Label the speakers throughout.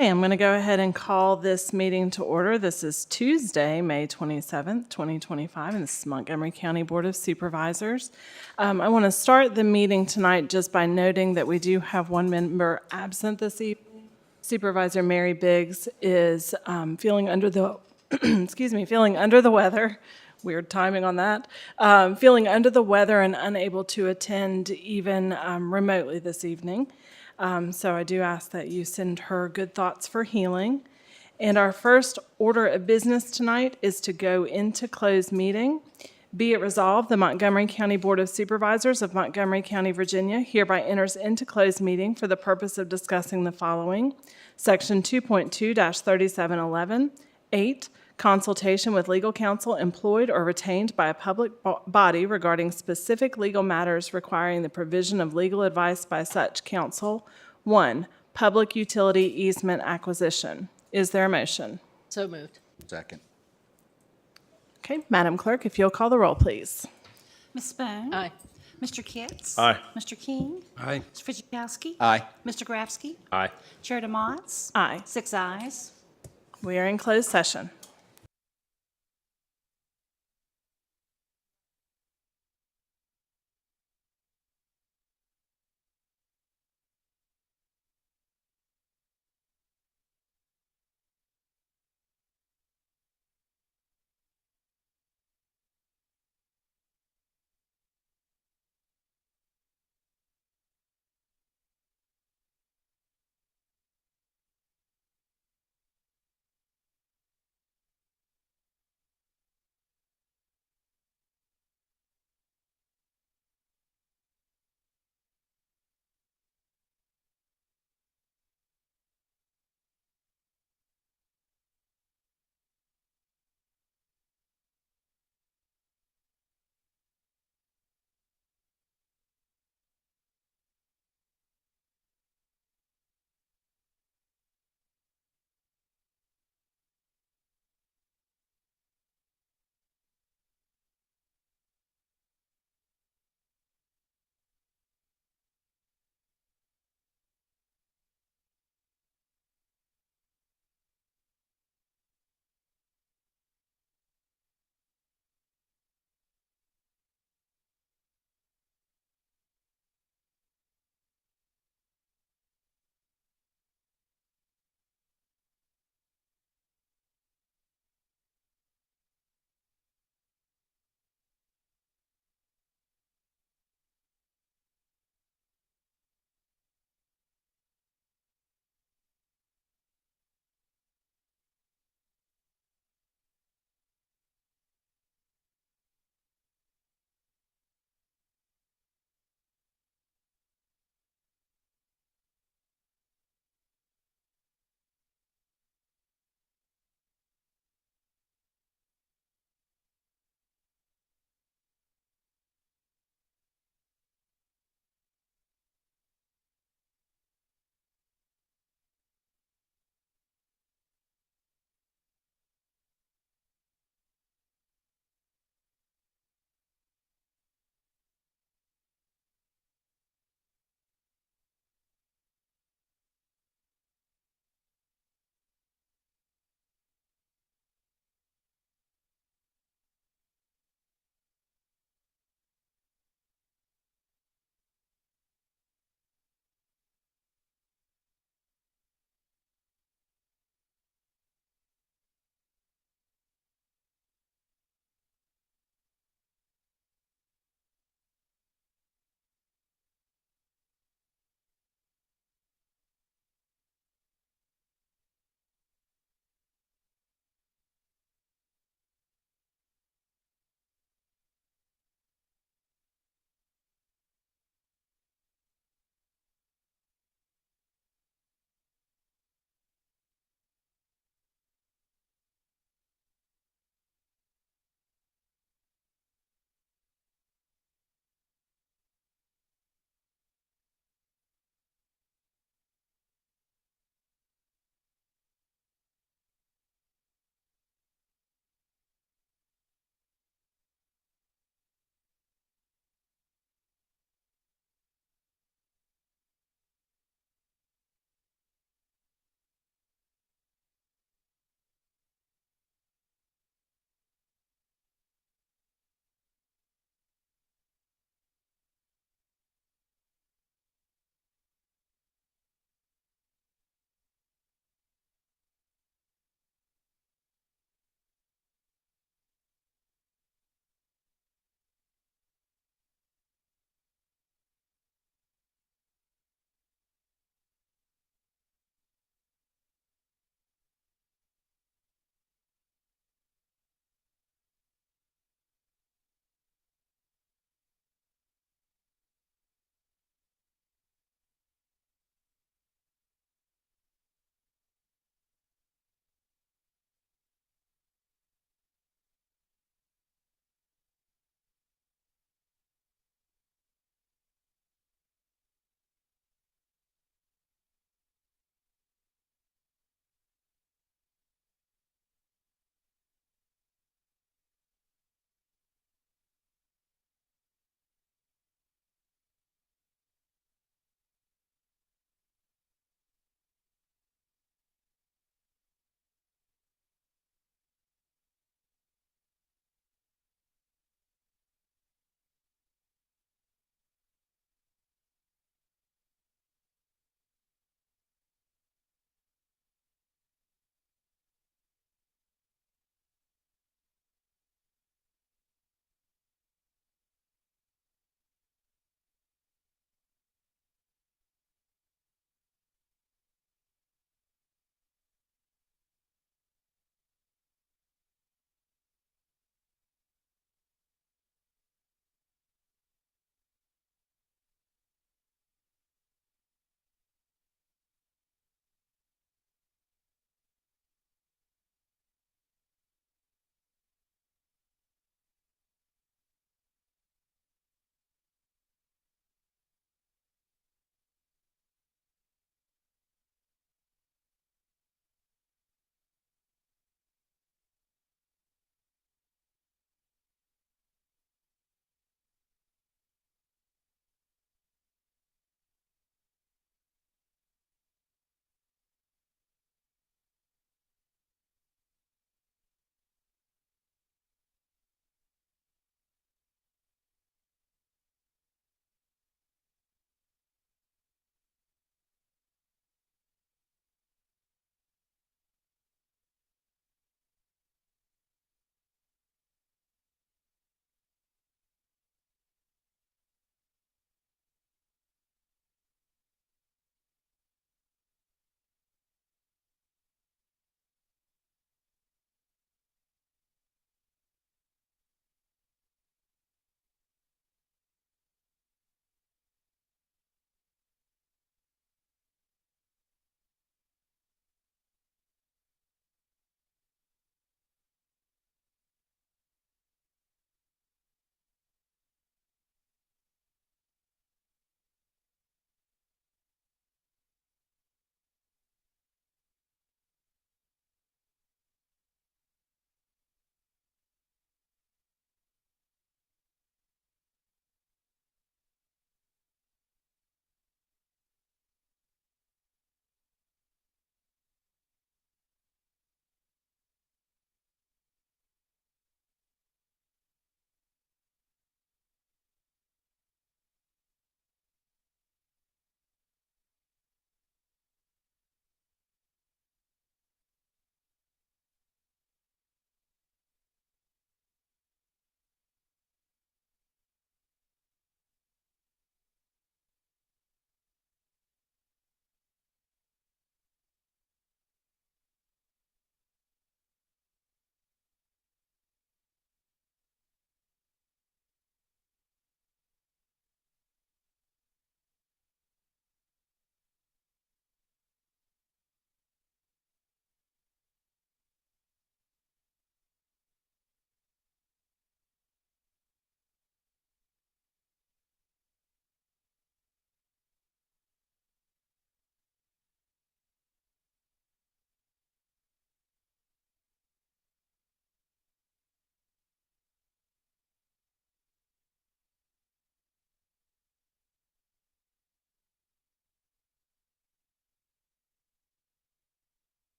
Speaker 1: Okay, I'm going to go ahead and call this meeting to order. This is Tuesday, May 27th, 2025, and this is Montgomery County Board of Supervisors. I want to start the meeting tonight just by noting that we do have one member absent this evening. Supervisor Mary Biggs is feeling under the feeling under the weather. Weird timing on that. Feeling under the weather and unable to attend even remotely this evening. So I do ask that you send her good thoughts for healing. And our first order of business tonight is to go into closed meeting. Be it resolved, the Montgomery County Board of Supervisors of Montgomery County, Virginia hereby enters into closed meeting for the purpose of discussing the following. Section 2.2-3711, 8, consultation with legal counsel employed or retained by a public body regarding specific legal matters requiring the provision of legal advice by such counsel. 1, public utility easement acquisition. Is there a motion?
Speaker 2: So moved.
Speaker 3: Second.
Speaker 1: Okay, Madam Clerk, if you'll call the roll, please.
Speaker 4: Ms. Spohn?
Speaker 2: Aye.
Speaker 4: Mr. Kitts?
Speaker 5: Aye.
Speaker 4: Mr. King?
Speaker 3: Aye.
Speaker 4: Mr. Fidzikowski?
Speaker 3: Aye.
Speaker 4: Mr. Grafsky?
Speaker 5: Aye.
Speaker 4: Chair DeMotts?
Speaker 1: Aye.
Speaker 4: 6 ayes.
Speaker 1: We are in closed session.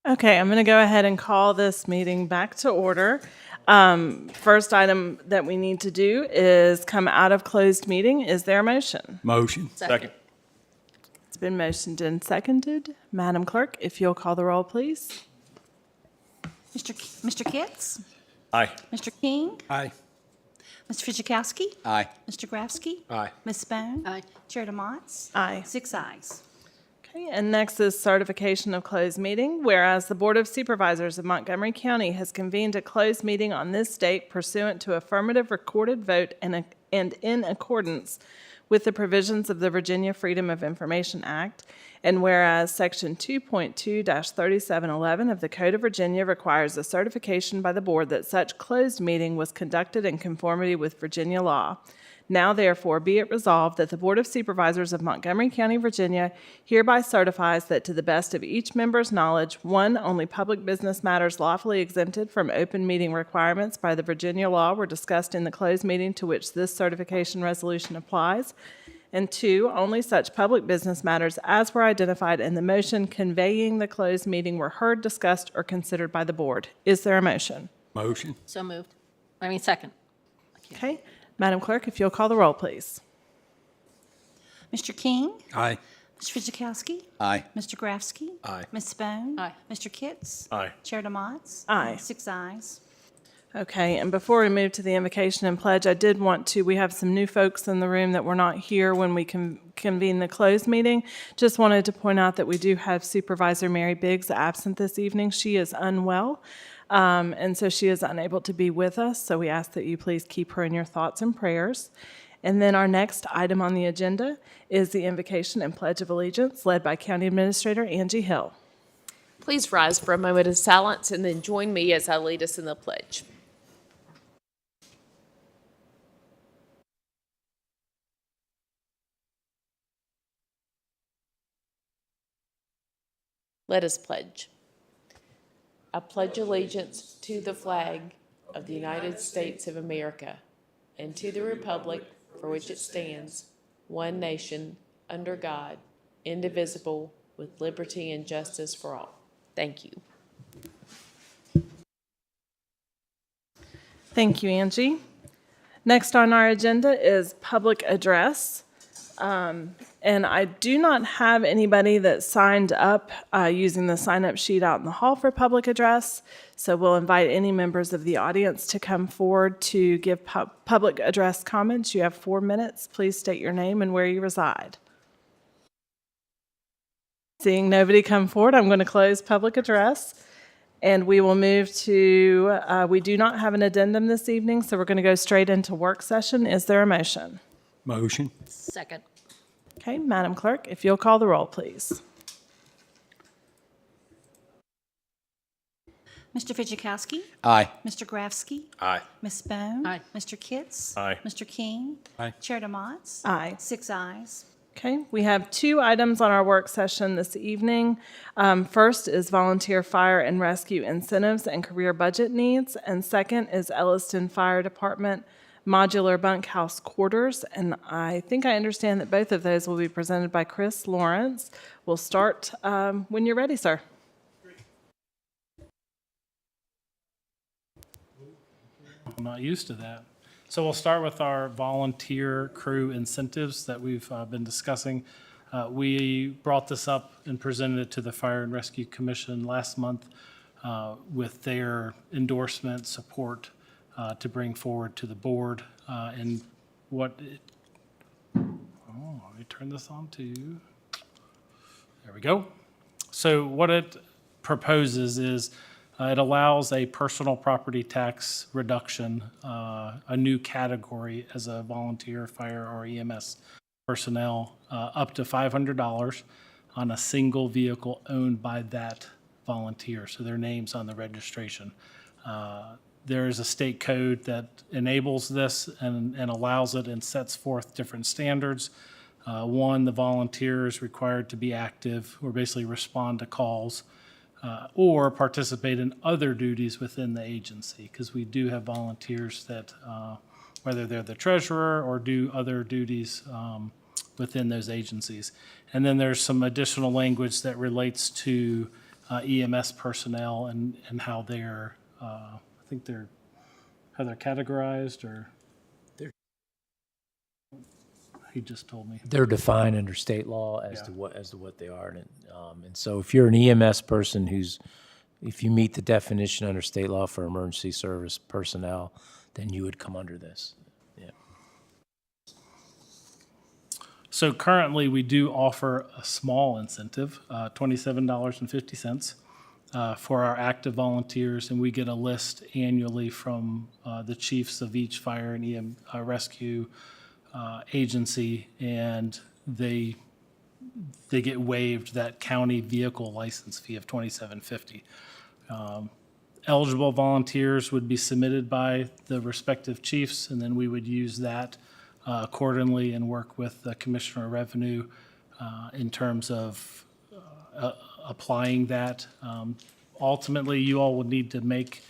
Speaker 1: Okay, I'm going to go ahead and call this meeting back to order. First item that we need to do is come out of closed meeting. Is there a motion?
Speaker 2: Motion.
Speaker 3: Second.
Speaker 1: It's been motioned and seconded. Madam Clerk, if you'll call the roll, please.
Speaker 4: Mr. Kitts?
Speaker 3: Aye.
Speaker 4: Mr. King?
Speaker 2: Aye.
Speaker 4: Mr. Fidzikowski?
Speaker 2: Aye.
Speaker 4: Mr. Grafsky?
Speaker 3: Aye.
Speaker 4: Ms. Bone? Aye. Chair DeMotts?
Speaker 1: Aye.
Speaker 4: 6 ayes.
Speaker 1: Okay, and next is certification of closed meeting. Whereas the Board of Supervisors of Montgomery County has convened a closed meeting on this date pursuant to affirmative recorded vote and in accordance with the provisions of the Virginia Freedom of Information Act. And whereas Section 2.2-3711 of the Code of Virginia requires a certification by the board that such closed meeting was conducted in conformity with Virginia law. Now therefore be it resolved that the Board of Supervisors of Montgomery County, Virginia hereby certifies that to the best of each member's knowledge, one, only public business matters lawfully exempted from open meeting requirements by the Virginia law were discussed in the closed meeting to which this certification resolution applies. And two, only such public business matters as were identified in the motion conveying the closed meeting were heard, discussed, or considered by the board. Is there a motion?
Speaker 2: Motion.
Speaker 3: So moved. Second.
Speaker 1: Okay. Madam Clerk, if you'll call the roll, please.
Speaker 4: Mr. King?
Speaker 2: Aye.
Speaker 4: Mr. Fidzikowski?
Speaker 2: Aye.
Speaker 4: Mr. Grafsky?
Speaker 2: Aye.
Speaker 4: Ms. Bone?
Speaker 3: Aye.
Speaker 4: Mr. Kitts?
Speaker 3: Aye.
Speaker 4: Chair DeMotts?
Speaker 1: Aye.
Speaker 4: 6 ayes.
Speaker 1: Okay, and before we move to the invocation and pledge, I did want to, we have some new folks in the room that were not here when we convened the closed meeting. Just wanted to point out that we do have Supervisor Mary Biggs absent this evening. She is unwell, and so she is unable to be with us, so we ask that you please keep her in your thoughts and prayers. And then our next item on the agenda is the invocation and pledge of allegiance, led by County Administrator Angie Hill.
Speaker 5: Please rise for a moment of silence and then join me as I lead us in the pledge. Let us pledge. I pledge allegiance to the flag of the United States of America and to the republic for which it stands, one nation, under God, indivisible, with liberty and justice for all. Thank you.
Speaker 1: Thank you, Angie. Next on our agenda is public address. And I do not have anybody that signed up using the sign-up sheet out in the hall for public address. So we'll invite any members of the audience to come forward to give public address comments. You have 4 minutes. Please state your name and where you reside. Seeing nobody come forward, I'm going to close public address. And we will move to, we do not have an addendum this evening, so we're going to go straight into work session. Is there a motion?
Speaker 2: Motion.
Speaker 3: Second.
Speaker 1: Okay, Madam Clerk, if you'll call the roll, please.
Speaker 4: Mr. Fidzikowski?
Speaker 2: Aye.
Speaker 4: Mr. Grafsky?
Speaker 3: Aye.
Speaker 4: Ms. Bone?
Speaker 3: Aye.
Speaker 4: Mr. Kitts?
Speaker 3: Aye.
Speaker 4: Mr. King?
Speaker 2: Aye.
Speaker 4: Chair DeMotts?
Speaker 1: Aye.
Speaker 4: 6 ayes.
Speaker 1: Okay, we have 2 items on our work session this evening. First is volunteer fire and rescue incentives and career budget needs, and second is Elliston Fire Department modular bunkhouse quarters. And I think I understand that both of those will be presented by Chris Lawrence. We'll start when you're ready, sir.
Speaker 6: I'm not used to that. So we'll start with our volunteer crew incentives that we've been discussing. We brought this up and presented it to the Fire and Rescue Commission last month with their endorsement, support to bring forward to the board. And what it, let me turn this on to, there we go. So what it proposes is it allows a personal property tax reduction, a new category as a volunteer fire or EMS personnel, up to $500 on a single vehicle owned by that volunteer. So their name's on the registration. There is a state code that enables this and allows it and sets forth different standards. One, the volunteer is required to be active or basically respond to calls. Or participate in other duties within the agency, because we do have volunteers that, whether they're the treasurer or do other duties within those agencies. And then there's some additional language that relates to EMS personnel and how they're, I think how they're categorized, or he just told me.
Speaker 2: They're defined under state law as to
Speaker 6: Yeah.
Speaker 2: what they are, and so if you're an EMS person if you meet the definition under state law for emergency service personnel, then you would come under this. Yeah.
Speaker 6: So currently, we do offer a small incentive, $27.50 for our active volunteers, and we get a list annually from the chiefs of each fire and rescue agency, and they get waived that county vehicle license fee of $27.50. Eligible volunteers would be submitted by the respective chiefs, and then we would use that accordingly and work with the Commissioner of Revenue in terms of applying that. Ultimately, you all would need to make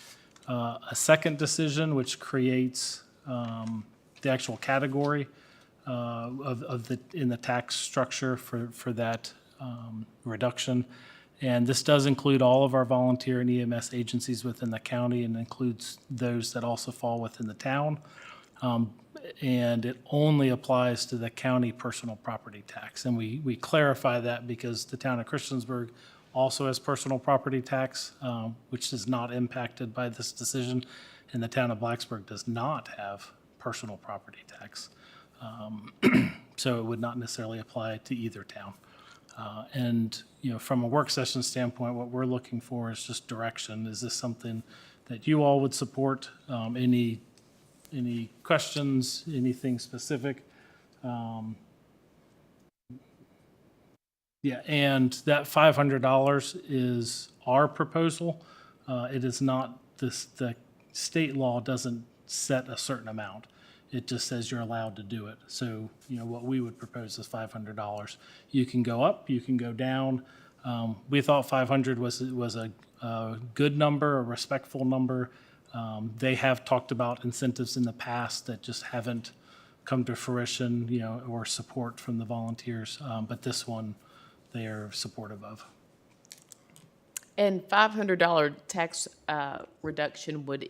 Speaker 6: a second decision, which creates the actual category in the tax structure for that reduction. And this does include all of our volunteer and EMS agencies within the county, and includes those that also fall within the town. And it only applies to the county personal property tax. And we clarify that because the town of Christiansburg also has personal property tax, which is not impacted by this decision, and the town of Blacksburg does not have personal property tax. So it would not necessarily apply to either town. And, from a work session standpoint, what we're looking for is just direction. Is this something that you all would support? Any questions, anything specific? Yeah, and that $500 is our proposal. It is not the state law doesn't set a certain amount. It just says you're allowed to do it. So, what we would propose is $500. You can go up, you can go down. We thought 500 was a good number, a respectful number. They have talked about incentives in the past that just haven't come to fruition, or support from the volunteers. But this one, they are supportive of.
Speaker 5: And $500 tax reduction would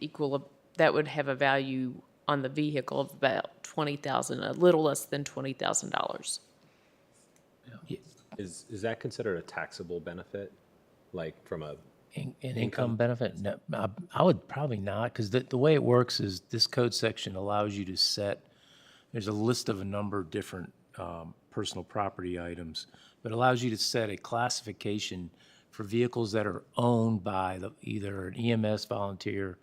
Speaker 5: that would have a value on the vehicle of about $20,000, a little less than $20,000.
Speaker 7: Is that considered a taxable benefit, like from a?
Speaker 2: An income benefit? No, I would probably not, because the way it works is this code section allows you to set, there's a list of a number of different personal property items, but allows you to set a classification for vehicles that are owned by either an EMS volunteer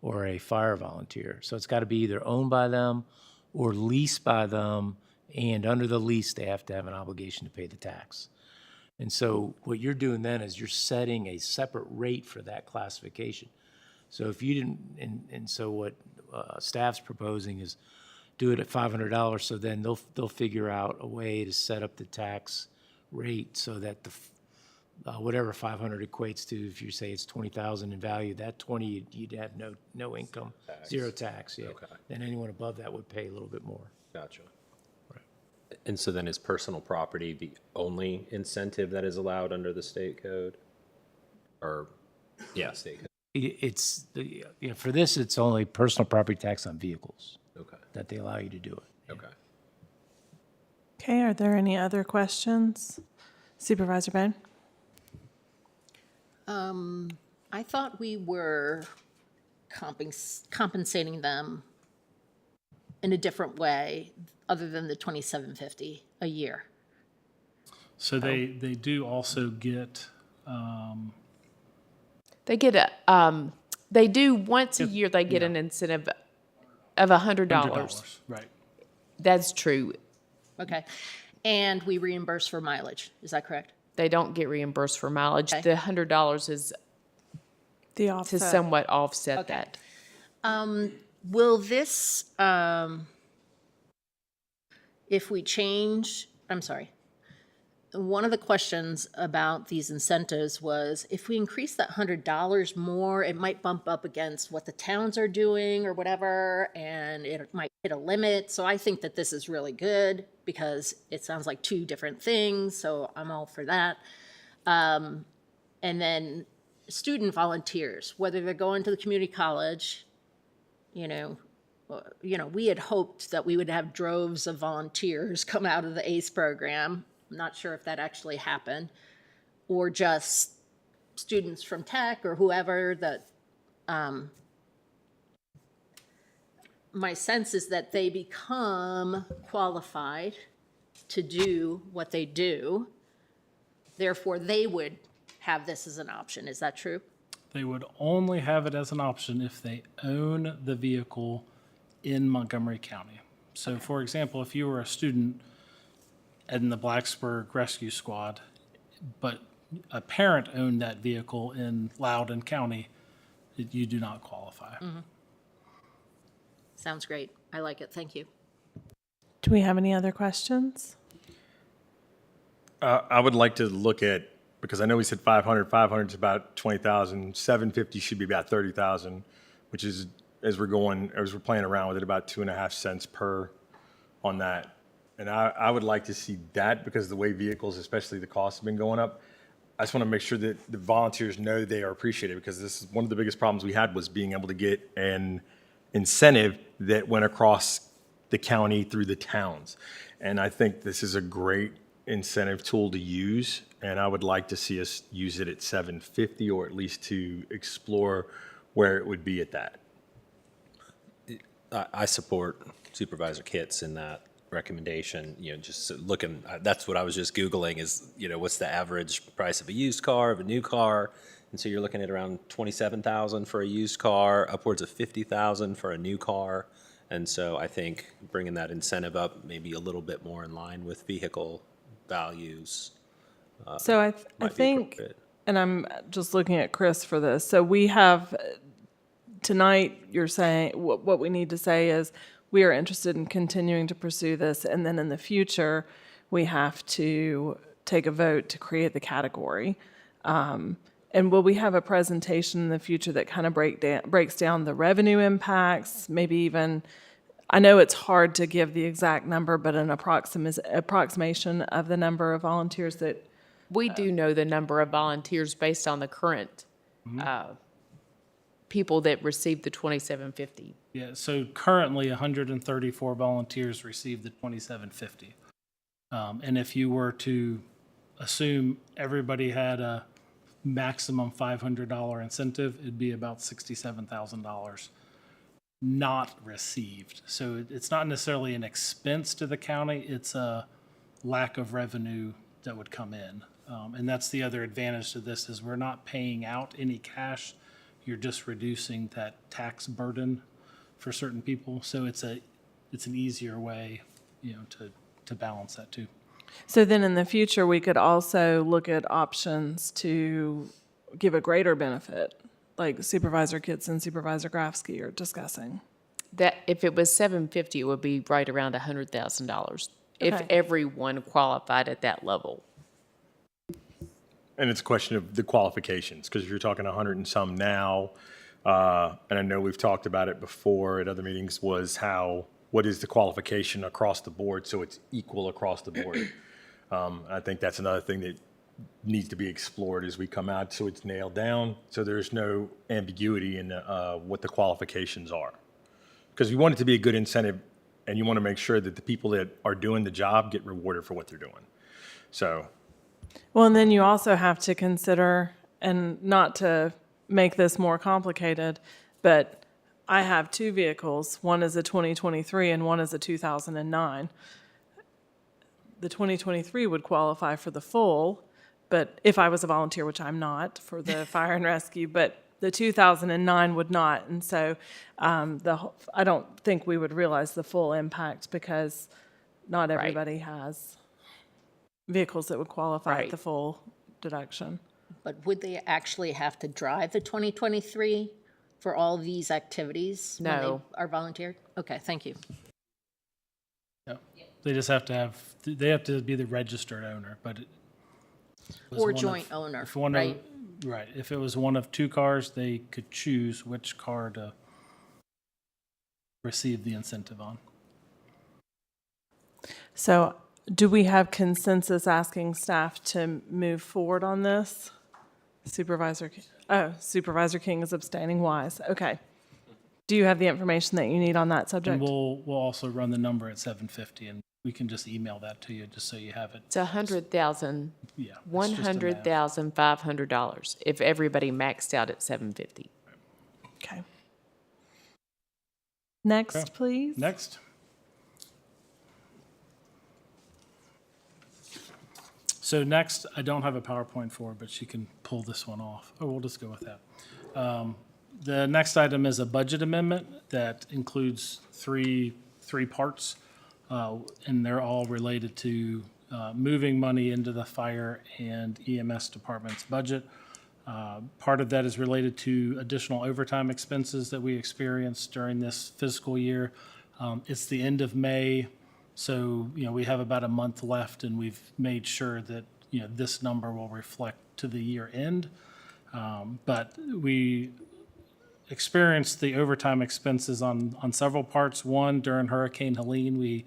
Speaker 2: or a fire volunteer. So it's got to be either owned by them or leased by them, and under the lease, they have to have an obligation to pay the tax. And so what you're doing then is you're setting a separate rate for that classification. So if you didn't, and so what staff's proposing is do it at $500, so then they'll figure out a way to set up the tax rate so that whatever 500 equates to, if you say it's 20,000 in value, that 20 you'd have no income, zero tax. Yeah.
Speaker 7: Okay.
Speaker 2: Then anyone above that would pay a little bit more.
Speaker 7: Gotcha. And so then is personal property the only incentive that is allowed under the state code? Or, yeah, state code.
Speaker 2: It's for this, it's only personal property tax on vehicles
Speaker 7: Okay.
Speaker 2: that they allow you to do it.
Speaker 7: Okay.
Speaker 1: Okay, are there any other questions? Supervisor Bone?
Speaker 3: I thought we were compensating them in a different way other than the $27.50 a year.
Speaker 6: So they do also get,
Speaker 5: They get they do once a year, they get an incentive of $100.
Speaker 6: $100, right?
Speaker 5: That's true.
Speaker 3: Okay. And we reimburse for mileage. Is that correct?
Speaker 5: They don't get reimbursed for mileage.
Speaker 3: Okay.
Speaker 5: The $100 is
Speaker 1: The
Speaker 5: to
Speaker 1: offset.
Speaker 5: somewhat offset
Speaker 3: Okay.
Speaker 5: that.
Speaker 3: Will this, if we change, I'm sorry. One of the questions about these incentives was if we increase that $100 more, it might bump up against what the towns are doing or whatever, and it might hit a limit. So I think that this is really good because it sounds like two different things. So I'm all for that. And And then student volunteers, whether they're going to the community college, we had hoped that we would have droves of volunteers come out of the ACE program. I'm not sure if that actually happened, or just students from tech or whoever that, my sense is that they become qualified to do what they do. Therefore, they would have this as an option. Is that true?
Speaker 6: They would only have it as an option if they own the vehicle in Montgomery County. So for example, if you were a student in the Blacksburg Rescue Squad, but a parent owned that vehicle in Loudoun County, you do not qualify.
Speaker 3: Sounds great. I like it. Thank you.
Speaker 1: Do we have any other questions?
Speaker 8: I would like to look at, because I know we said 500 is about 20,000, 750 should be about 30,000, which is, as we're playing around with it, about 2.5 cents per on that. And I would like to see that, because the way vehicles, especially the costs, have been going up. I just want to make sure that the volunteers know they are appreciated, because this is one of the biggest problems we had, was being able to get an incentive that went across the county through the towns. And I think this is a great incentive tool to use, and I would like to see us use it at 750, or at least to explore where it would be at that.
Speaker 7: I support Supervisor Kitts in that recommendation. Just looking, that's what I was just Googling is, what's the average price of a used car, of a new car? And so you're looking at around 27,000 for a used car, upwards of 50,000 for a new car. And so I think bringing that incentive up maybe a little bit more in line with vehicle values.
Speaker 1: So I
Speaker 7: might be
Speaker 1: think,
Speaker 7: appropriate.
Speaker 1: and I'm just looking at Chris for this. So we have, tonight, you're saying, what we need to say is we are interested in continuing to pursue this. And then in the future, we have to take a vote to create the category. And will we have a presentation in the future that kind of breaks down the revenue impacts, maybe even, I know it's hard to give the exact number, but an approximation of the number of volunteers that,
Speaker 5: We do know the number of volunteers based on the current people that received the 2750.
Speaker 6: Yeah, so currently 134 volunteers received the 2750. And if you were to assume everybody had a maximum $500 incentive, it'd be about $67,000 not received. So it's not necessarily an expense to the county, it's a lack of revenue that would come in. And that's the other advantage to this, is we're not paying out any cash, you're just reducing that tax burden for certain people. So it's an easier way, to balance that too.
Speaker 1: so then in the future, we could also look at options to give a greater benefit, like Supervisor Kitts and Supervisor Grafsky are discussing.
Speaker 5: That if it was 750, it would be right around $100,000 if
Speaker 1: Okay.
Speaker 5: everyone qualified at that level.
Speaker 8: And it's a question of the qualifications, because if you're talking 100 and some now, and I know we've talked about it before at other meetings, was what is the qualification across the board, so it's equal across the board. I think that's another thing that needs to be explored as we come out, so it's nailed down, so there's no ambiguity in what the qualifications are. Because you want it to be a good incentive, and you want to make sure that the people that are doing the job get rewarded for what they're doing. So,
Speaker 1: Well, and then you also have to consider, and not to make this more complicated, but I have two vehicles. One is a 2023 and one is a 2009. The 2023 would qualify for the full, but if I was a volunteer, which I'm not, for the fire and rescue, but the 2009 would not. And so I don't think we would realize the full impact, because not everybody has vehicles that would qualify at
Speaker 5: Right.
Speaker 1: the full deduction.
Speaker 3: But would they actually have to drive the 2023 for all these activities? when
Speaker 5: No.
Speaker 3: they are volunteered? Okay, thank you.
Speaker 6: Yeah. They just have to be the registered owner, but it was
Speaker 3: Or
Speaker 6: one of-
Speaker 3: joint owner,
Speaker 6: if one of-
Speaker 3: right?
Speaker 6: Right. If it was one of two cars, they could choose which car to receive the incentive on.
Speaker 1: So do we have consensus asking staff to move forward on this? Supervisor King is abstaining. Wise. Okay. Do you have the information that you need on that
Speaker 6: And
Speaker 1: subject?
Speaker 6: we'll also run the number at 750, and we can just email that to you, just so you have it.
Speaker 5: It's $100,000,
Speaker 6: Yeah. it's just a math.
Speaker 5: $100,500 if everybody maxed out at 750.
Speaker 1: Okay. Next,
Speaker 6: Okay.
Speaker 1: please.
Speaker 6: Next. So next, I don't have a PowerPoint for, but she can pull this one off. Oh, we'll just go with that. The next item is a budget amendment that includes three parts, and they're all related to moving money into the fire and EMS department's budget. Part of that is related to additional overtime expenses that we experienced during this fiscal year. It's the end of May, so, we have about a month left, and we've made sure that, this number will reflect to the year end. But we experienced the overtime expenses on several parts. One, during Hurricane Helene, we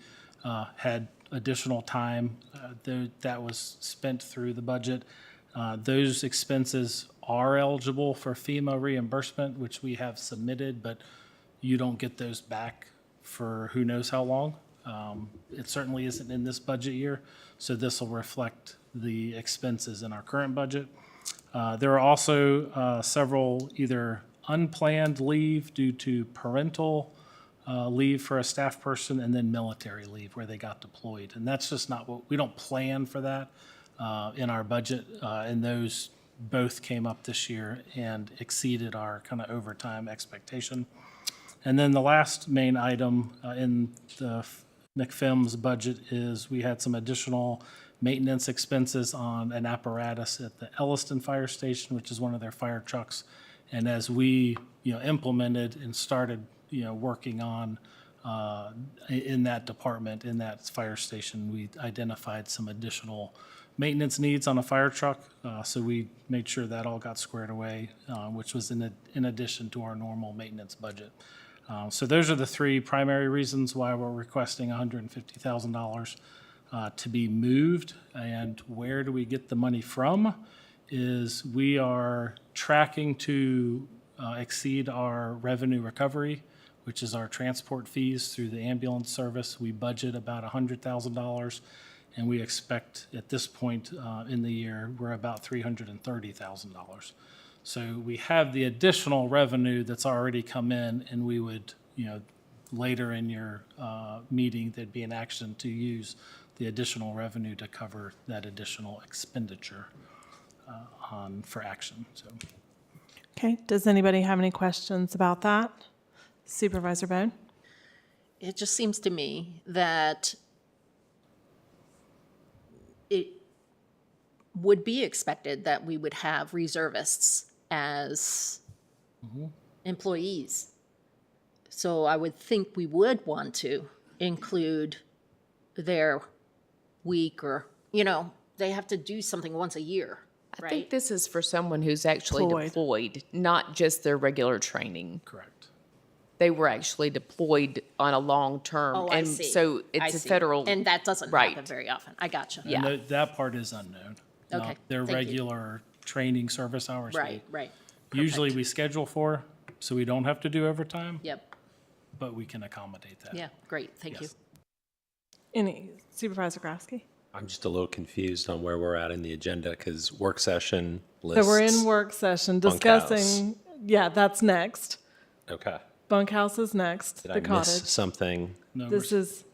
Speaker 6: had additional time that was spent through the budget. Those expenses are eligible for FEMA reimbursement, which we have submitted, but you don't get those back for who knows how long. It certainly isn't in this budget year, so this will reflect the expenses in our current budget. There are also several either unplanned leave due to parental leave for a staff person, and then military leave where they got deployed. And that's just not we don't plan for that in our budget, and those both came up this year and exceeded our kind of overtime expectation. And then the last main item in the McFIM's budget is we had some additional maintenance expenses on an apparatus at the Elliston Fire Station, which is one of their fire trucks. And as we, implemented and started, working on in that department, in that fire station, we identified some additional maintenance needs on a fire truck. So we made sure that all got squared away, which was in addition to our normal maintenance budget. So those are the three primary reasons why we're requesting $150,000 to be moved. And where do we get the money from? Is we are tracking to exceed our revenue recovery, which is our transport fees through the ambulance service. We budget about $100,000, and we expect at this point in the year, we're about $330,000. So we have the additional revenue that's already come in, and we would, later in your meeting, there'd be an action to use the additional revenue to cover that additional expenditure for action. So,
Speaker 1: Okay. Does anybody have any questions about that? Supervisor Bone?
Speaker 3: It just seems to me that it would be expected that we would have reservists as employees. So I would think we would want to include their week or, they have to do something once a year,
Speaker 5: I
Speaker 3: right?
Speaker 5: think this is for someone who's actually deployed, not just their regular training.
Speaker 6: correct.
Speaker 5: They were actually deployed on a long term.
Speaker 3: Oh, I
Speaker 5: and
Speaker 3: see.
Speaker 5: so
Speaker 3: I
Speaker 5: it's a
Speaker 3: see.
Speaker 5: federal.
Speaker 3: And that doesn't
Speaker 5: Right.
Speaker 3: happen very often. I gotcha.
Speaker 5: Yeah.
Speaker 6: And that part is unknown.
Speaker 3: Okay,
Speaker 6: Their
Speaker 3: thank you.
Speaker 6: regular training service hours.
Speaker 3: Right, right.
Speaker 6: Usually we schedule for, so we don't have to do overtime,
Speaker 3: Yep.
Speaker 6: but we can accommodate that.
Speaker 3: Yeah, great. Thank you.
Speaker 6: Yes.
Speaker 1: Any Supervisor Grasky?
Speaker 7: I'm just a little confused on where we're at in the agenda because work session lists.
Speaker 1: So we're in work session discussing, that's next.
Speaker 7: Okay.
Speaker 1: Bunkhouse is next,
Speaker 7: Did
Speaker 1: the
Speaker 7: I miss
Speaker 1: cottage.
Speaker 7: something?
Speaker 6: No,
Speaker 1: This is,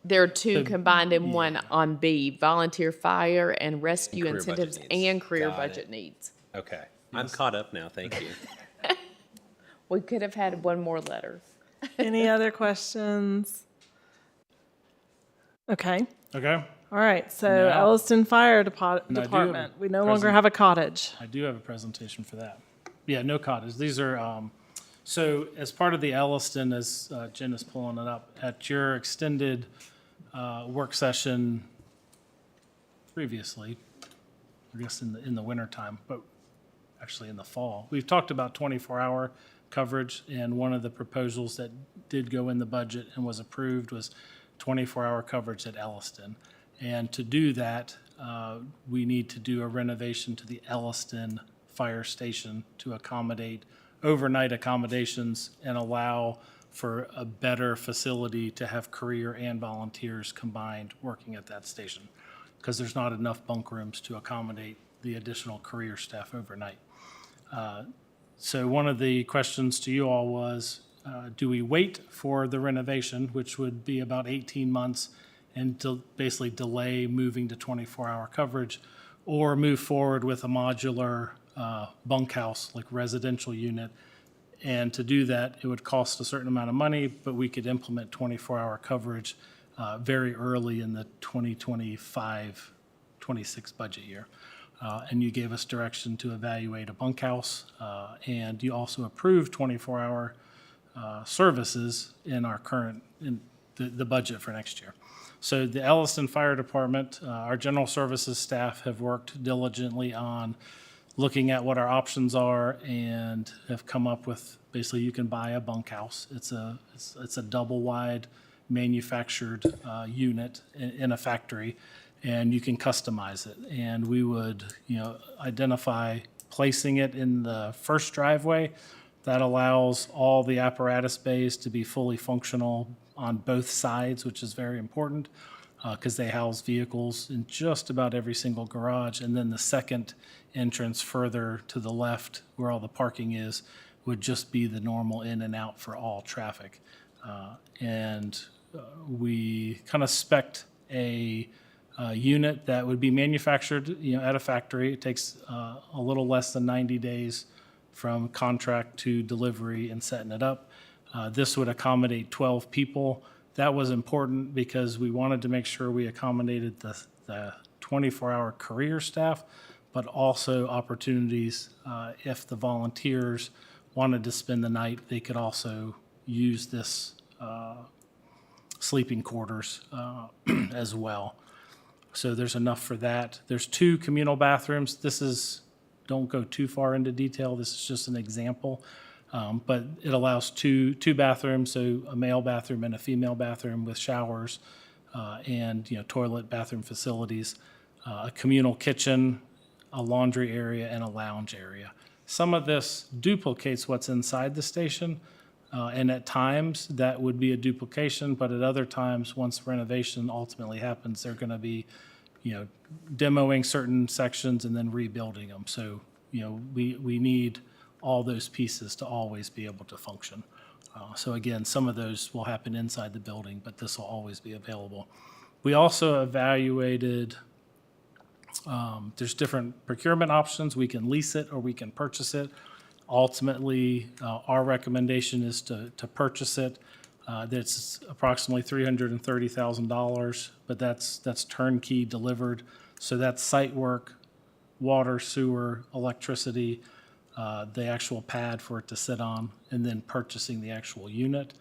Speaker 5: There are two combined in one on B, volunteer fire and rescue
Speaker 7: Career budget
Speaker 5: incentives
Speaker 7: needs.
Speaker 5: and career
Speaker 7: Got
Speaker 5: budget
Speaker 7: it.
Speaker 5: needs.
Speaker 7: Okay. I'm caught up now. Thank you.
Speaker 5: We could have had one more letter.
Speaker 1: any other questions? Okay.
Speaker 6: Okay.
Speaker 1: All right. So
Speaker 6: Now-
Speaker 1: Elliston Fire
Speaker 6: And I do have a
Speaker 1: Department, we no longer
Speaker 6: present-
Speaker 1: have a cottage.
Speaker 6: I do have a presentation for that. Yeah, no cottage. These are, so as part of the Elliston, as Jen is pulling it up, at your extended work session previously, I guess in the wintertime, but actually in the fall, we've talked about 24-hour coverage, and one of the proposals that did go in the budget and was approved was 24-hour coverage at Elliston. And to do that, we need to do a renovation to the Elliston fire station to accommodate overnight accommodations and allow for a better facility to have career and volunteers combined working at that station, because there's not enough bunk rooms to accommodate the additional career staff overnight. So one of the questions to you all was, do we wait for the renovation, which would be about 18 months, and basically delay moving to 24-hour coverage, or move forward with a modular bunkhouse, like residential unit? And to do that, it would cost a certain amount of money, but we could implement 24-hour coverage very early in the 2025-26 budget year. And you gave us direction to evaluate a bunkhouse, and you also approved 24-hour services in our current, in the budget for next year. So the Elliston Fire Department, our general services staff have worked diligently on looking at what our options are and have come up with, basically you can buy a bunkhouse. It's a double wide manufactured unit in a factory, and you can customize it. And we would, identify placing it in the first driveway. That allows all the apparatus bays to be fully functional on both sides, which is very important because they house vehicles in just about every single garage. And then the second entrance further to the left, where all the parking is, would just be the normal in and out for all traffic. We kind of spec'd a unit that would be manufactured, at a factory. It takes a little less than 90 days from contract to delivery and setting it up. This would accommodate 12 people. That was important because we wanted to make sure we accommodated the 24-hour career staff, but also opportunities if the volunteers wanted to spend the night, they could also use this sleeping quarters as well. So there's enough for that. There's 2 communal bathrooms. Don't go too far into detail. This is just an example. But it allows two bathrooms, so a male bathroom and a female bathroom with showers and toilet, bathroom facilities, a communal kitchen, a laundry area, and a lounge area. Some of this duplicates what's inside the station, and at times that would be a duplication, but at other times, once renovation ultimately happens, they're going to be demoing certain sections and then rebuilding them. So we need all those pieces to always be able to function. So again, some of those will happen inside the building, but this will always be available. We also evaluated, there's different procurement options. We can lease it or we can purchase it. Ultimately, our recommendation is to purchase it. That's approximately $330,000, but that's turnkey delivered. So that's site work, water, sewer, electricity, the actual pad for it to sit on, and then purchasing the actual unit.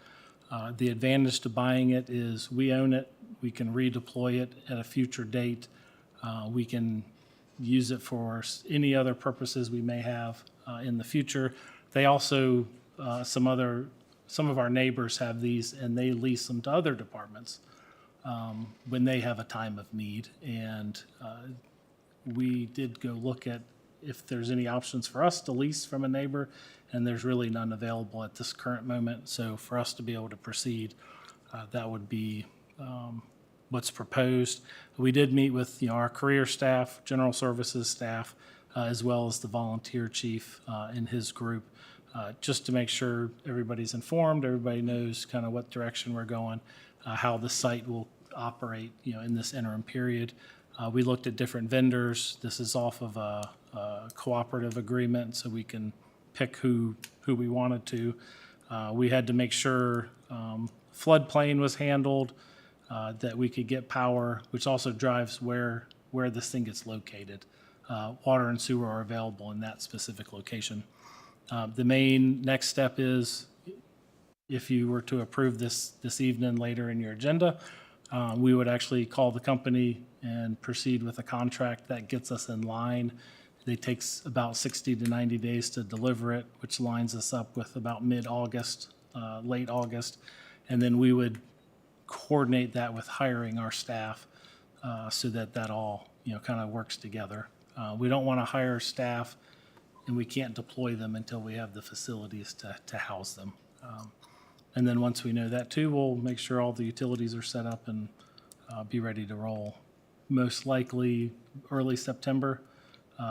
Speaker 6: The advantage to buying it is we own it. We can redeploy it at a future date. We can use it for any other purposes we may have in the future. They also, some of our neighbors have these, and they lease them to other departments when they have a time of need. And we did go look at if there's any options for us to lease from a neighbor, and there's really none available at this current moment. So for us to be able to proceed, that would be what's proposed. We did meet with our career staff, general services staff, as well as the volunteer chief and his group, just to make sure everybody's informed, everybody knows kind of what direction we're going, how the site will operate, in this interim period. We looked at different vendors. This is off of a cooperative agreement, so we can pick who we wanted to. We had to make sure floodplain was handled, that we could get power, which also drives where this thing gets located. Water and sewer are available in that specific location. The main next step is, if you were to approve this evening later in your agenda, we would actually call the company and proceed with a contract that gets us in line. It takes about 60 to 90 days to deliver it, which lines us up with about mid-August, late August. And then we would coordinate that with hiring our staff so that all kind of works together. We don't want to hire staff and we can't deploy them until we have the facilities to house them. And then once we know that too, we'll make sure all the utilities are set up and be ready to roll. Most likely early September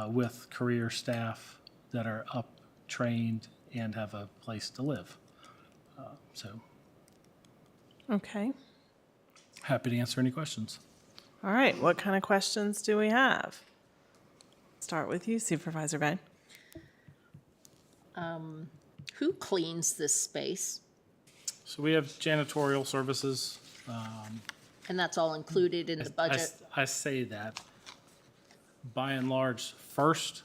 Speaker 6: with career staff that are up, trained, and have a place to live. So
Speaker 1: Okay.
Speaker 6: happy to answer any questions.
Speaker 1: All right. What kind of questions do we have? Start with you, Supervisor Bay.
Speaker 3: Who cleans this space?
Speaker 6: So we have janitorial services.
Speaker 3: And that's all included in the budget?
Speaker 6: I say that. By and large, first,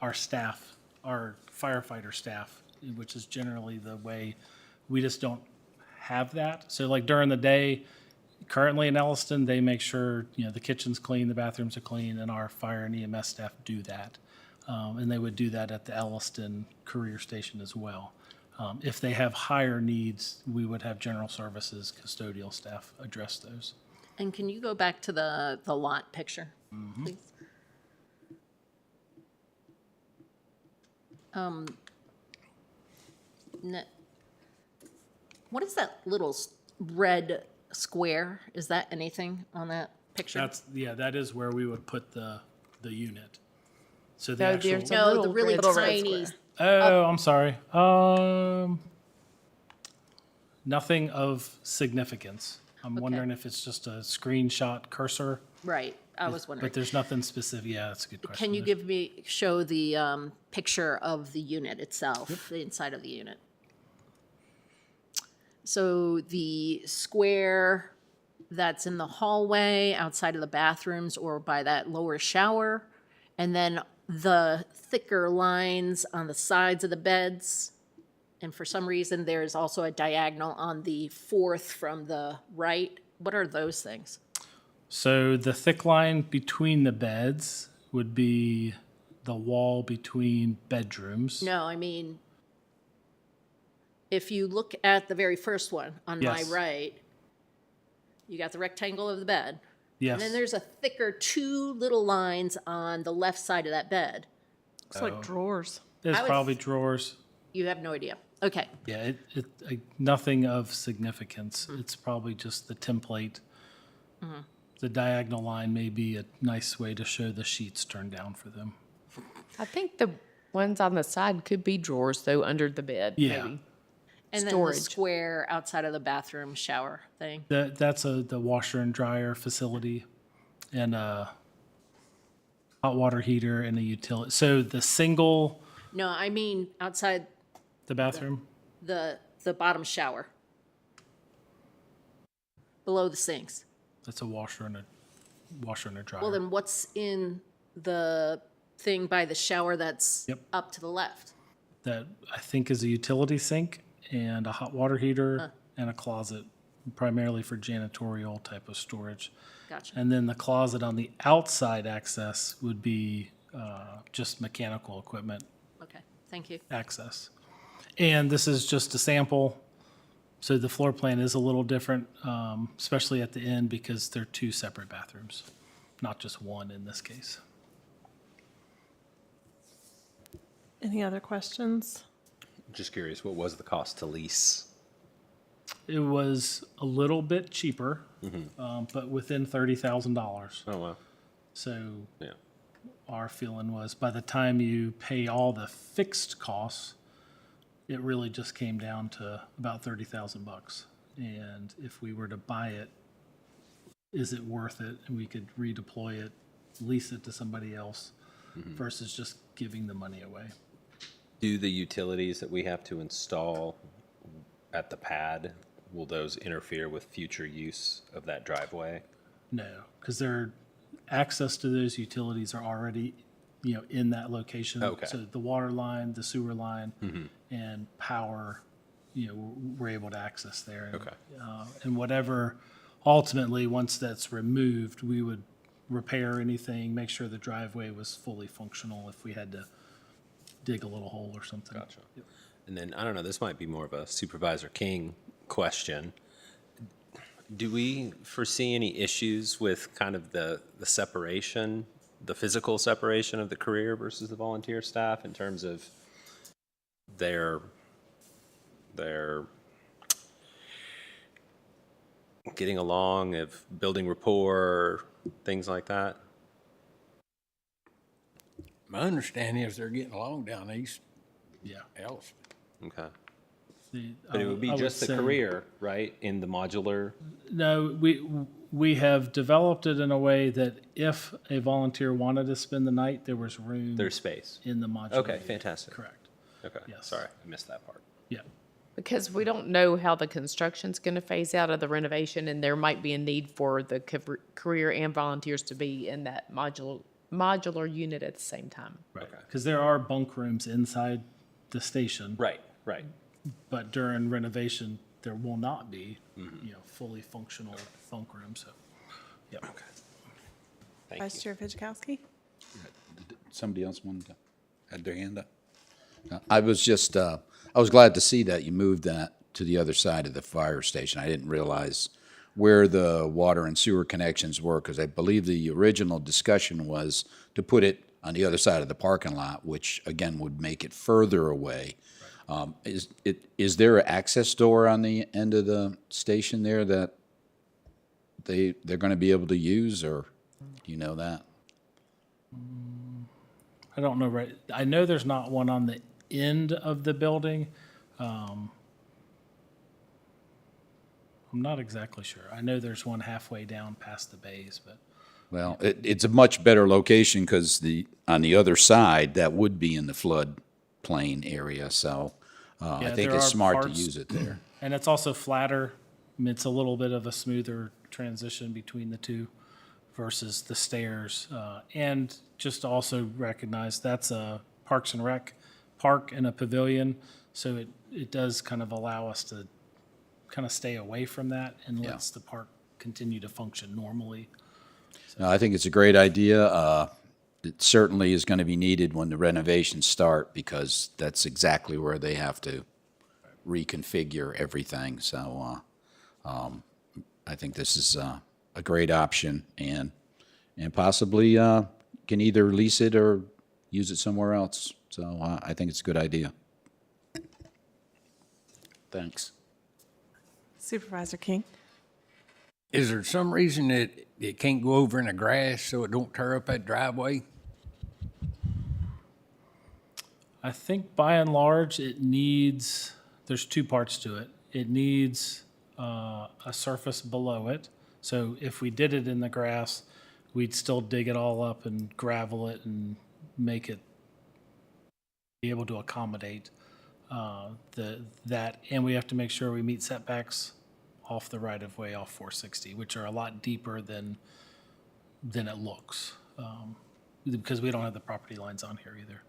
Speaker 6: our staff, our firefighter staff, which is generally the way, we just don't have that. So like during the day, currently in Elliston, they make sure, the kitchen's clean, the bathrooms are clean, and our fire and EMS staff do that. And they would do that at the Elliston career station as well. If they have higher needs, we would have general services, custodial staff address those.
Speaker 3: And can you go back to the lot picture, please? What is that little red square? Is that anything on that picture?
Speaker 6: That is where we would put the unit. So the
Speaker 5: No,
Speaker 6: actual.
Speaker 5: there's a
Speaker 3: No, the
Speaker 5: little
Speaker 3: really
Speaker 5: red
Speaker 3: tiny,
Speaker 6: Oh, I'm sorry. Nothing of significance. I'm wondering if it's just a screenshot cursor,
Speaker 3: right, I was wondering.
Speaker 6: but there's nothing specific. Yeah, that's a good question.
Speaker 3: Can you show the picture of the unit itself, the inside of the unit? So the square that's in the hallway, outside of the bathrooms, or by that lower shower, and then the thicker lines on the sides of the beds. And for some reason, there's also a diagonal on the fourth from the right. What are those things?
Speaker 6: So the thick line between the beds would be the wall between bedrooms.
Speaker 3: No, I mean, if you look at the very first one on my
Speaker 6: Yes.
Speaker 3: right, you got the rectangle of the bed.
Speaker 6: Yes.
Speaker 3: And then there's a thicker two little lines on the left side of that bed.
Speaker 1: Looks like drawers.
Speaker 6: There's
Speaker 3: I would-
Speaker 6: probably drawers.
Speaker 3: You have no idea. Okay,
Speaker 6: Yeah, nothing of significance. It's probably just the template. The diagonal line may be a nice way to show the sheets turned down for them.
Speaker 5: I think the ones on the side could be drawers, though, under the bed,
Speaker 6: Yeah.
Speaker 5: maybe.
Speaker 3: and then the
Speaker 5: Storage.
Speaker 3: square outside of the bathroom shower thing.
Speaker 6: That's the washer and dryer facility and a hot water heater and a utility. So the single,
Speaker 3: No, I mean outside
Speaker 6: the bathroom,
Speaker 3: the bottom shower. Below the sinks.
Speaker 6: that's a washer and a dryer.
Speaker 3: Well, then what's in the thing by the shower that's
Speaker 6: Yep.
Speaker 3: up to the left?
Speaker 6: That I think is a utility sink and a hot water heater and a closet, primarily for janitorial type of storage.
Speaker 3: Gotcha.
Speaker 6: And then the closet on the outside access would be just mechanical equipment
Speaker 3: Okay, thank you.
Speaker 6: access. And this is just a sample, so the floor plan is a little different, especially at the end because they're two separate bathrooms, not just one in this case.
Speaker 1: Any other questions?
Speaker 7: Just curious, what was the cost to lease?
Speaker 6: It was a little bit cheaper, but within $30,000.
Speaker 7: Oh, wow.
Speaker 6: So
Speaker 7: Yeah.
Speaker 6: our feeling was by the time you pay all the fixed costs, it really just came down to about $30,000. And if we were to buy it, is it worth it? And we could redeploy it, lease it to somebody else versus just giving the money away.
Speaker 7: Do the utilities that we have to install at the pad, will those interfere with future use of that driveway?
Speaker 6: No, because access to those utilities are already, in that location.
Speaker 7: Okay.
Speaker 6: So the water line, the sewer line, and power, we're able to access there. And,
Speaker 7: Okay.
Speaker 6: And whatever, ultimately, once that's removed, we would repair anything, make sure the driveway was fully functional if we had to dig a little hole or something.
Speaker 7: Gotcha. And then, I don't know, this might be more of a Supervisor King question. Do we foresee any issues with kind of the separation the physical separation of the career versus the volunteer staff in terms of their getting along, of building rapport, things like that?
Speaker 9: My understanding is they're getting along down east,
Speaker 6: Yeah.
Speaker 9: else.
Speaker 7: Okay.
Speaker 6: The-
Speaker 7: But it would be
Speaker 6: I
Speaker 7: just the
Speaker 6: say-
Speaker 7: career, right, in the modular?
Speaker 6: No, we have developed it in a way that if a volunteer wanted to spend the night, there was room
Speaker 7: There's space.
Speaker 6: in the modular.
Speaker 7: Okay, fantastic.
Speaker 6: Correct.
Speaker 7: Okay,
Speaker 6: Yes.
Speaker 7: sorry, I missed that part.
Speaker 6: Yeah.
Speaker 5: Because we don't know how the construction's going to phase out of the renovation, and there might be a need for the career and volunteers to be in that modular unit at the same time.
Speaker 6: Right. Because there are bunk rooms inside the station.
Speaker 7: Right, right.
Speaker 6: But during renovation, there will not be, fully functional bunk rooms, so, yeah.
Speaker 7: Thank
Speaker 1: Vice
Speaker 7: you.
Speaker 1: Chair Fitchkowski?
Speaker 10: Somebody else wanted to, had their hand up? I was just, I was glad to see that you moved that to the other side of the fire station. I didn't realize where the water and sewer connections were, because I believe the original discussion was to put it on the other side of the parking lot, which again would make it further away. Is there an access door on the end of the station there that they're going to be able to use, or do you know that?
Speaker 6: I don't know, right, I know there's not one on the end of the building. I'm not exactly sure. I know there's one halfway down past the bays, but
Speaker 10: Well, it's a much better location because on the other side, that would be in the floodplain area, so I
Speaker 6: Yeah,
Speaker 10: think
Speaker 6: there
Speaker 10: it's
Speaker 6: are
Speaker 10: smart to
Speaker 6: parts-
Speaker 10: use it there.
Speaker 6: and it's also flatter. It's a little bit of a smoother transition between the two versus the stairs. And just to also recognize that's a Parks and Rec park and a pavilion, so it does kind of allow us to kind of stay away from that and
Speaker 10: Yeah.
Speaker 6: lets the park continue to function normally.
Speaker 10: No, I think it's a great idea. It certainly is going to be needed when the renovations start because that's exactly where they have to reconfigure everything. So I think this is a great option and possibly can either lease it or use it somewhere else. So I think it's a good idea. Thanks.
Speaker 1: Supervisor King?
Speaker 9: Is there some reason that it can't go over in the grass so it don't tear up that driveway?
Speaker 6: I think by and large, there's two parts to it. It needs a surface below it. So if we did it in the grass, we'd still dig it all up and gravel it and make it be able to accommodate that. And we have to make sure we meet setbacks off the right of way off 460, which are a lot deeper than it looks, because we don't have the property lines on here either.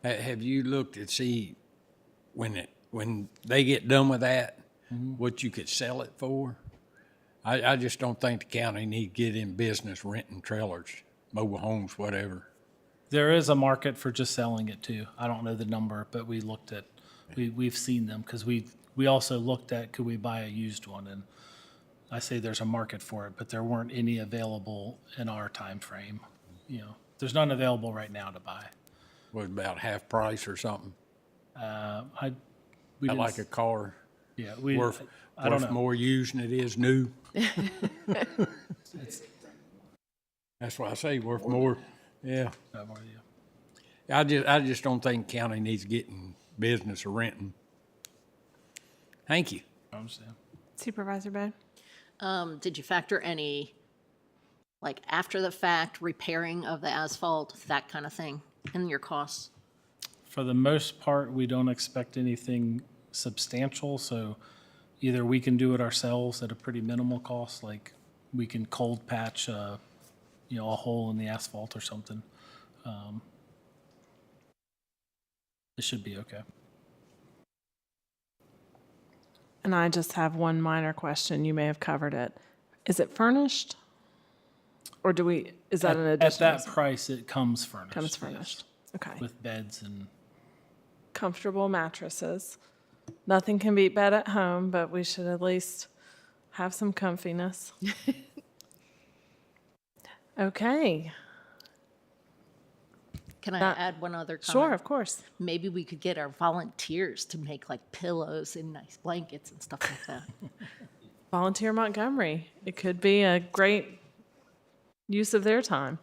Speaker 9: Have you looked to see when they get done with that, what you could sell it for? I just don't think the county need to get in business renting trailers, mobile homes, whatever.
Speaker 6: There is a market for just selling it too. I don't know the number, but we've seen them because we also looked at, could we buy a used one? And I say there's a market for it, but there weren't any available in our time frame. There's none available right now to buy.
Speaker 9: Was about half price or something.
Speaker 6: We
Speaker 9: Not
Speaker 6: didn't
Speaker 9: like a
Speaker 6: s-
Speaker 9: car
Speaker 6: Yeah, I don't
Speaker 9: worth
Speaker 6: know.
Speaker 9: more used than it is new. That's why I say worth more. Yeah. I just don't think county needs to get in business of renting. Thank you.
Speaker 6: I understand.
Speaker 1: Supervisor Bode?
Speaker 3: Did you factor any, like, after the fact repairing of the asphalt, that kind of thing, in your costs?
Speaker 6: For the most part, we don't expect anything substantial, so either we can do it ourselves at a pretty minimal cost, like we can cold patch a hole in the asphalt or something. It should be okay.
Speaker 1: And I just have one minor question. You may have covered it. Is it furnished? Or is that an
Speaker 6: At
Speaker 1: additional?
Speaker 6: that price, it comes furnished.
Speaker 1: Comes
Speaker 6: yes,
Speaker 1: furnished. Okay.
Speaker 6: with beds and,
Speaker 1: Comfortable mattresses. Nothing can beat bed at home, but we should at least have some comfiness. Okay,
Speaker 3: Can I
Speaker 1: That-
Speaker 3: add one other comment?
Speaker 1: sure, of course.
Speaker 3: Maybe we could get our volunteers to make like pillows and nice blankets and stuff like that.
Speaker 1: Volunteer Montgomery. It could be a great use of their time.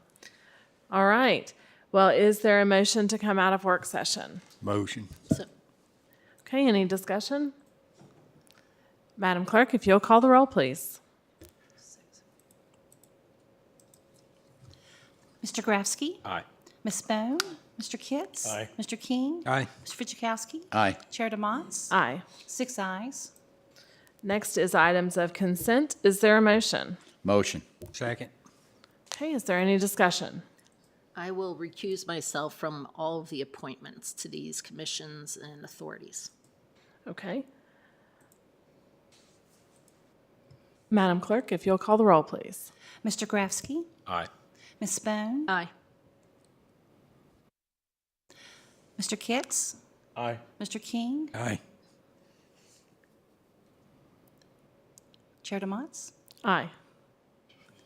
Speaker 1: All right. Well, is there a motion to come out of work session?
Speaker 9: Motion.
Speaker 3: So,
Speaker 1: Okay, any discussion? Madam Clerk, if you'll call the roll, please.
Speaker 4: Mr. Grafsky.
Speaker 7: Aye.
Speaker 4: Ms. Bone. Mr. Kitts.
Speaker 8: Aye.
Speaker 4: Mr. King.
Speaker 9: Aye.
Speaker 4: Mr. Fidzikowski.
Speaker 10: Aye.
Speaker 4: Chair DeMotts.
Speaker 1: Aye.
Speaker 4: 6 ayes.
Speaker 1: Next is items of consent. Is there a motion?
Speaker 10: Motion.
Speaker 9: Second.
Speaker 1: Okay, is there any discussion?
Speaker 3: I will recuse myself from all of the appointments to these commissions and authorities.
Speaker 1: Okay. Madam Clerk, if you'll call the roll, please.
Speaker 4: Mr. Grafsky.
Speaker 7: Aye.
Speaker 4: Ms. Bone.
Speaker 3: Aye.
Speaker 4: Mr. Kitts.
Speaker 8: Aye.
Speaker 4: Mr. King.
Speaker 9: Aye.
Speaker 4: Chair DeMotts.
Speaker 1: Aye.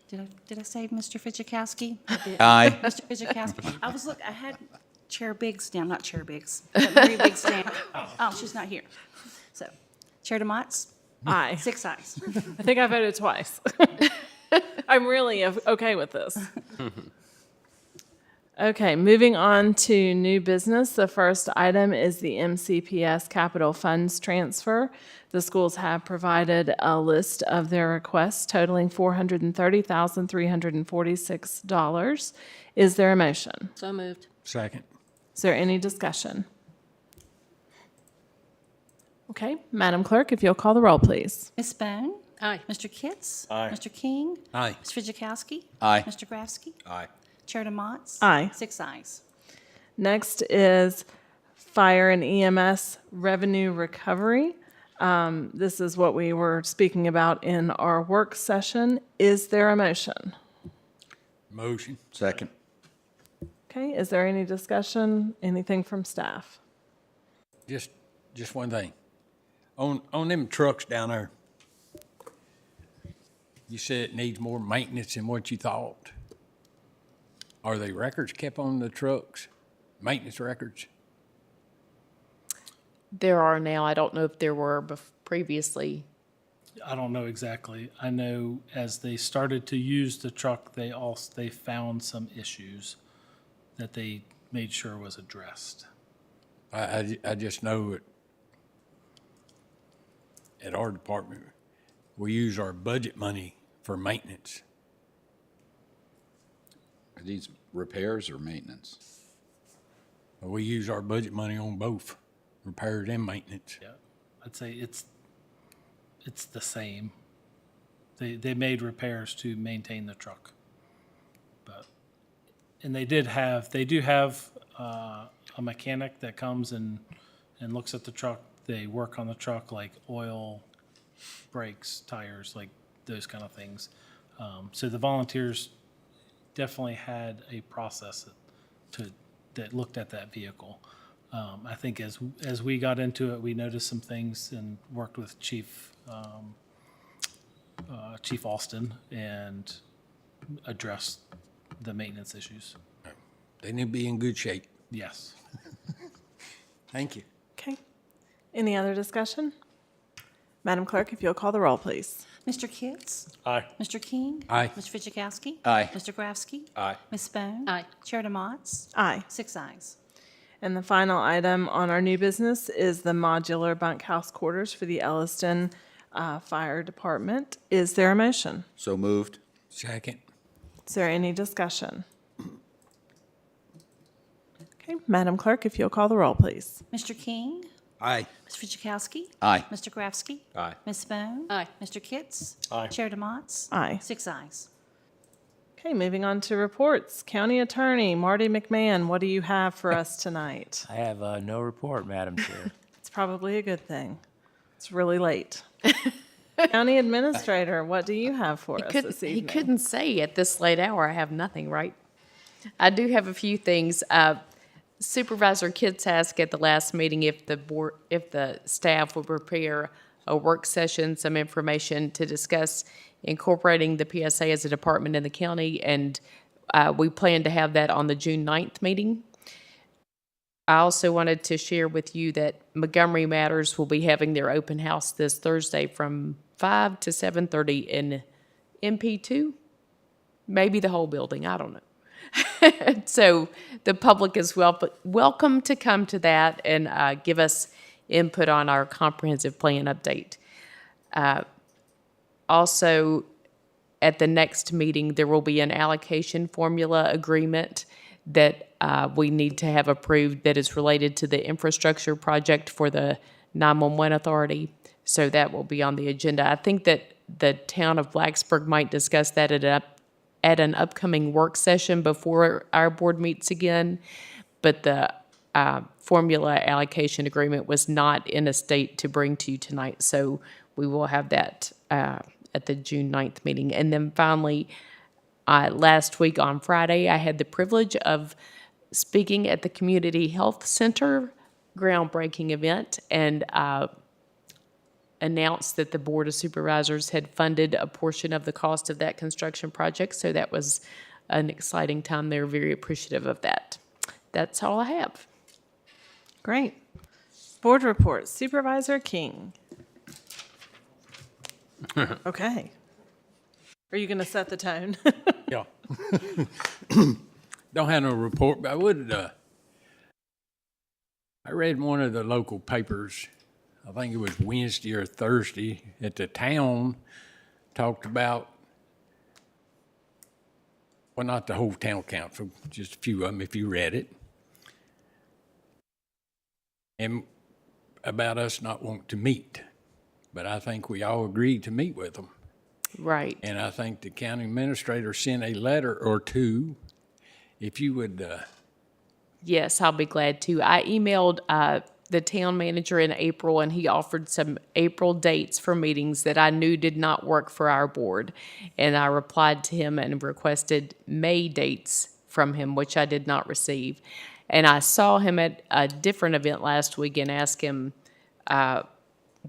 Speaker 4: Did I say Mr. Fidzikowski?
Speaker 10: Aye.
Speaker 4: Mr. Fidzikowski. I had Chair Biggs down, not Chair Biggs, but Marie Biggs down. Oh, she's not here. So, Chair DeMotts,
Speaker 1: Aye.
Speaker 4: 6 ayes.
Speaker 1: I think I voted twice. I'm really okay with this. Okay, moving on to new business. The first item is the MCPS capital funds transfer. The schools have provided a list of their requests totaling $430,346. Is there a motion?
Speaker 3: So moved.
Speaker 9: Second.
Speaker 1: Is there any discussion? Okay, Madam Clerk, if you'll call the roll, please.
Speaker 4: Ms. Bone.
Speaker 3: Aye.
Speaker 4: Mr. Kitts.
Speaker 8: Aye.
Speaker 4: Mr. King.
Speaker 9: Aye.
Speaker 4: Mr. Fidzikowski.
Speaker 10: Aye.
Speaker 4: Mr. Grafsky.
Speaker 7: Aye.
Speaker 4: Chair DeMotts.
Speaker 1: Aye.
Speaker 4: 6 ayes.
Speaker 1: Next is fire and EMS revenue recovery. This is what we were speaking about in our work session. Is there a motion?
Speaker 9: Motion.
Speaker 10: Second.
Speaker 1: Okay, is there any discussion? Anything from staff?
Speaker 9: Just one thing. On them trucks down there, you said it needs more maintenance than what you thought. Are they records kept on the trucks? Maintenance records?
Speaker 5: There are now. I don't know if there were previously.
Speaker 6: I don't know exactly. I know as they started to use the truck, they found some issues that they made sure was addressed.
Speaker 9: I just know it. At our department, we use our budget money for maintenance.
Speaker 10: Are these repairs or maintenance?
Speaker 9: We use our budget money on both, repairs and maintenance.
Speaker 6: Yeah, I'd say it's the same. They made repairs to maintain the truck, and they do have a mechanic that comes and looks at the truck. They work on the truck, like oil, brakes, tires, like those kind of things. So the volunteers definitely had a process that looked at that vehicle. I think as we got into it, we noticed some things and worked with Chief Alston and addressed the maintenance issues.
Speaker 9: They need to be in good shape.
Speaker 6: Yes.
Speaker 9: Thank you.
Speaker 1: Okay. Any other discussion? Madam Clerk, if you'll call the roll, please.
Speaker 4: Mr. Kitts.
Speaker 8: Aye.
Speaker 4: Mr. King.
Speaker 9: Aye.
Speaker 4: Mr. Fidzikowski.
Speaker 10: Aye.
Speaker 4: Mr. Grafsky.
Speaker 7: Aye.
Speaker 4: Ms. Bone.
Speaker 3: Aye.
Speaker 4: Chair DeMotts.
Speaker 1: Aye.
Speaker 4: 6 ayes.
Speaker 1: And the final item on our new business is the modular bunkhouse quarters for the Elliston Fire Department. Is there a motion?
Speaker 10: So moved.
Speaker 9: Second.
Speaker 1: Is there any discussion? Okay, Madam Clerk, if you'll call the roll, please.
Speaker 4: Mr. King.
Speaker 9: Aye.
Speaker 4: Mr. Fidzikowski.
Speaker 10: Aye.
Speaker 4: Mr. Grafsky.
Speaker 7: Aye.
Speaker 4: Ms. Bone.
Speaker 3: Aye.
Speaker 4: Mr. Kitts.
Speaker 8: Aye.
Speaker 4: Chair DeMotts.
Speaker 1: Aye.
Speaker 4: 6 ayes.
Speaker 1: Okay, moving on to reports. County Attorney Marty McMahon, what do you have for us tonight?
Speaker 2: I have no report, Madam Chair.
Speaker 1: It's probably a good thing. It's really late. County Administrator, what do you have for us this
Speaker 5: He
Speaker 1: evening?
Speaker 5: couldn't say at this late hour, I have nothing, right? I do have a few things. Supervisor Kitts asked at the last meeting if the staff would prepare a work session, some information to discuss incorporating the PSA as a department in the county, and we plan to have that on the June 9th meeting. I also wanted to share with you that Montgomery Matters will be having their open house this Thursday from 5 to 7:30 in MP2, maybe the whole building, I don't know. So the public is welcome to come to that and give us input on our comprehensive plan update. Also, at the next meeting, there will be an allocation formula agreement that we need to have approved that is related to the infrastructure project for the 911 authority. So that will be on the agenda. I think that the town of Blacksburg might discuss that at an upcoming work session before our board meets again. But the formula allocation agreement was not in a state to bring to you tonight. So we will have that at the June 9th meeting. And then finally, last week on Friday, I had the privilege of speaking at the Community Health Center groundbreaking event and announced that the Board of Supervisors had funded a portion of the cost of that construction project. So that was an exciting time. They were very appreciative of that. That's all I have.
Speaker 1: Great. Board reports. Supervisor King. Okay. Are you going to set the tone?
Speaker 9: Yeah. Don't have no report, but I would, I read one of the local papers, I think it was Wednesday or Thursday, that the town talked about, well, not the whole town council, just a few of them if you read it, and about us not wanting to meet. But I think we all agreed to meet with them.
Speaker 5: Right.
Speaker 9: And I think the county administrator sent a letter or two. If you would,
Speaker 5: Yes, I'll be glad to. I emailed the town manager in April, and he offered some April dates for meetings that I knew did not work for our board. And I replied to him and requested May dates from him, which I did not receive. And I saw him at a different event last week and asked him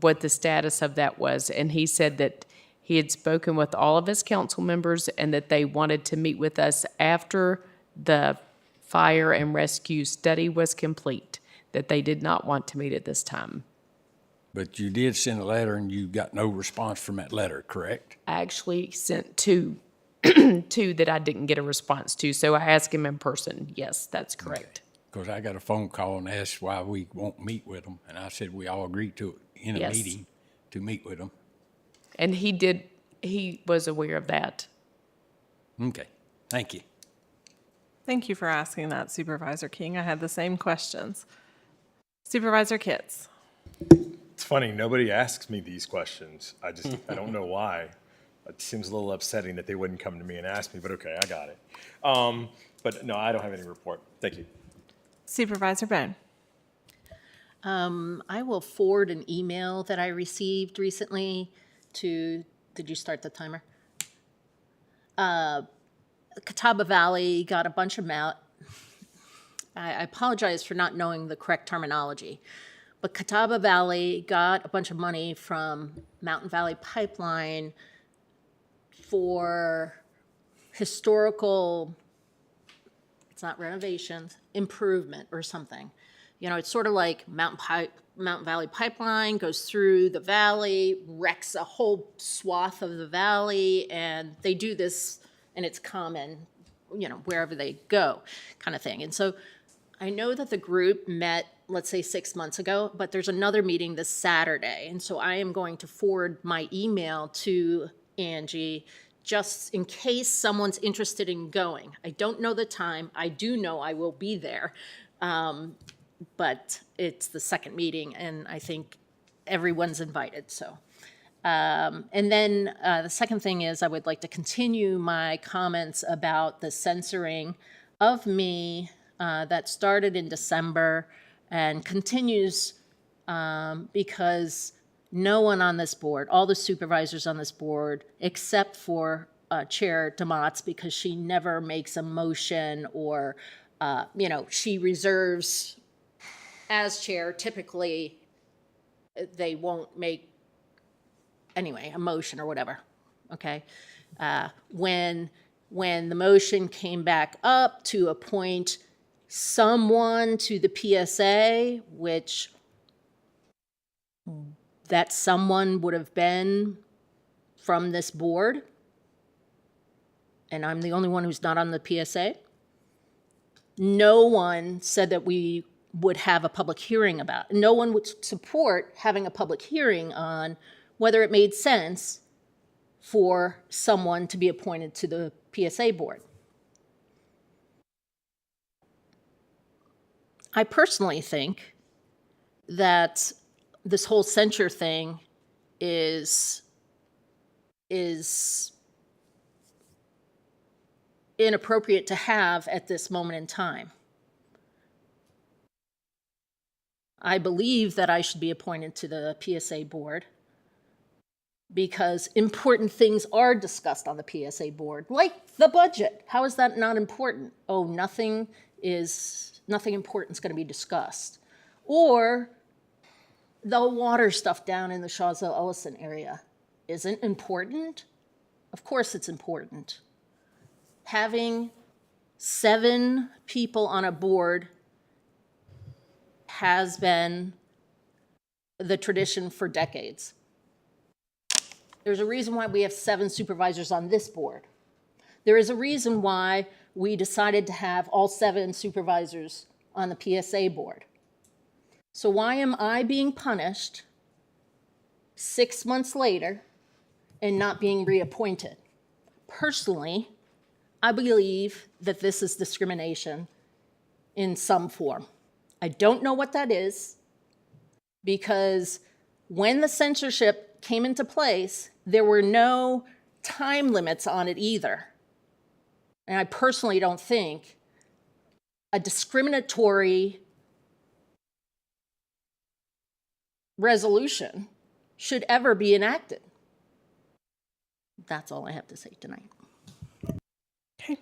Speaker 5: what the status of that was. And he said that he had spoken with all of his council members and that they wanted to meet with us after the fire and rescue study was complete, that they did not want to meet at this time.
Speaker 9: but you did send a letter and you got no response from that letter, correct?
Speaker 5: I actually sent two, two that I didn't get a response to, so I asked him in person. Yes, that's correct.
Speaker 9: Because I got a phone call and asked why we won't meet with them, and I said we all agreed to it in a
Speaker 5: Yes.
Speaker 9: meeting to meet with them.
Speaker 5: And he was aware of that.
Speaker 9: Okay, thank you.
Speaker 1: Thank you for asking that, Supervisor King. I had the same questions. Supervisor Kitts.
Speaker 8: It's funny, nobody asks me these questions. I don't know why. It seems a little upsetting that they wouldn't come to me and ask me, but okay, I got it. But no, I don't have any report. Thank you.
Speaker 1: Supervisor Bone.
Speaker 3: I will forward an email that I received recently to, did you start the timer? Catawba Valley got a bunch of I apologize for not knowing the correct terminology, but Catawba Valley got a bunch of money from Mountain Valley Pipeline for historical, it's not renovations, improvement or something. You know, it's sort of like Mountain Valley Pipeline goes through the valley, wrecks a whole swath of the valley, and they do this, and it's common, you know, wherever they go, kind of thing. And so I know that the group met, let's say 6 months ago, but there's another meeting this Saturday. And so I am going to forward my email to Angie just in case someone's interested in going. I don't know the time. I do know I will be there. But it's the second meeting, and I think everyone's invited, so. And then the second thing is I would like to continue my comments about the censoring of me that started in December and continues because no one on this board, all the supervisors on this board, except for Chair DeMotts, because she never makes a motion or, you know, she reserves as chair. Typically, they won't make anyway, a motion or whatever, okay? When the motion came back up to appoint someone to the PSA, which that someone would have been from this board, and I'm the only one who's not on the PSA, no one said that we would have a public hearing about. No one would support having a public hearing on whether it made sense for someone to be appointed to the PSA board. I personally think that this whole censure thing is inappropriate to have at this moment in time. I believe that I should be appointed to the PSA board because important things are discussed on the PSA board, like the budget. How is that not important? Oh, nothing important is going to be discussed. Or the water stuff down in the Shawsville-Ellison area isn't important. Of course it's important. Having 7 people on a board has been the tradition for decades. There's a reason why we have 7 supervisors on this board. There is a reason why we decided to have all 7 supervisors on the PSA board. So why am I being punished 6 months later and not being reappointed? Personally, I believe that this is discrimination in some form. I don't know what that is because when the censorship came into place, there were no time limits on it either. And I personally don't think a discriminatory resolution should ever be enacted. That's all I have to say tonight.
Speaker 1: Okay.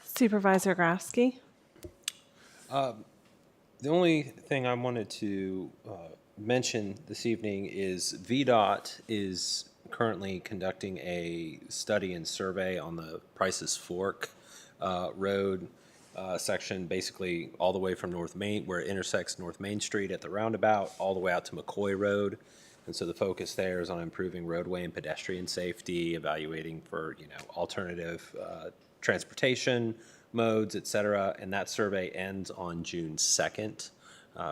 Speaker 1: Supervisor Grafsky?
Speaker 7: The only thing I wanted to mention this evening is VDOT is currently conducting a study and survey on the Price's Fork Road section, basically all the way from North Main, where it intersects North Main Street at the roundabout, all the way out to McCoy Road. And so the focus there is on improving roadway and pedestrian safety, evaluating for, alternative transportation modes, et cetera. And that survey ends on June 2nd.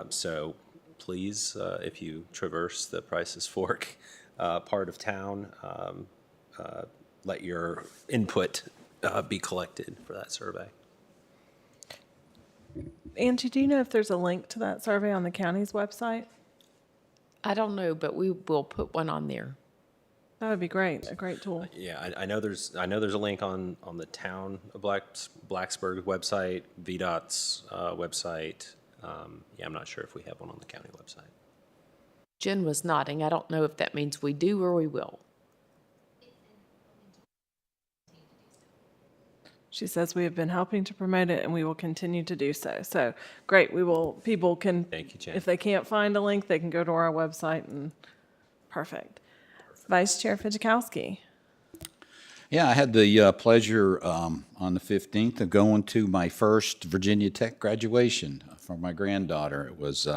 Speaker 7: So please, if you traverse the Price's Fork part of town, let your input be collected for that survey.
Speaker 1: Angie, do you know if there's a link to that survey on the county's website?
Speaker 5: I don't know, but we will put one on there.
Speaker 1: That would be great, a great tool.
Speaker 7: Yeah, I know there's a link on the town of Blacksburg website, VDOT's website. Yeah, I'm not sure if we have one on the county website.
Speaker 5: Jen was nodding. I don't know if that means we do or we will.
Speaker 1: She says we have been helping to promote it and we will continue to do so. So great, people can,
Speaker 7: Thank you, Jen.
Speaker 1: if they can't find a link, they can go to our website and perfect. Vice Chair Fidzikowski.
Speaker 10: Yeah, I had the pleasure on the 15th of going to my first Virginia Tech graduation for my granddaughter. It was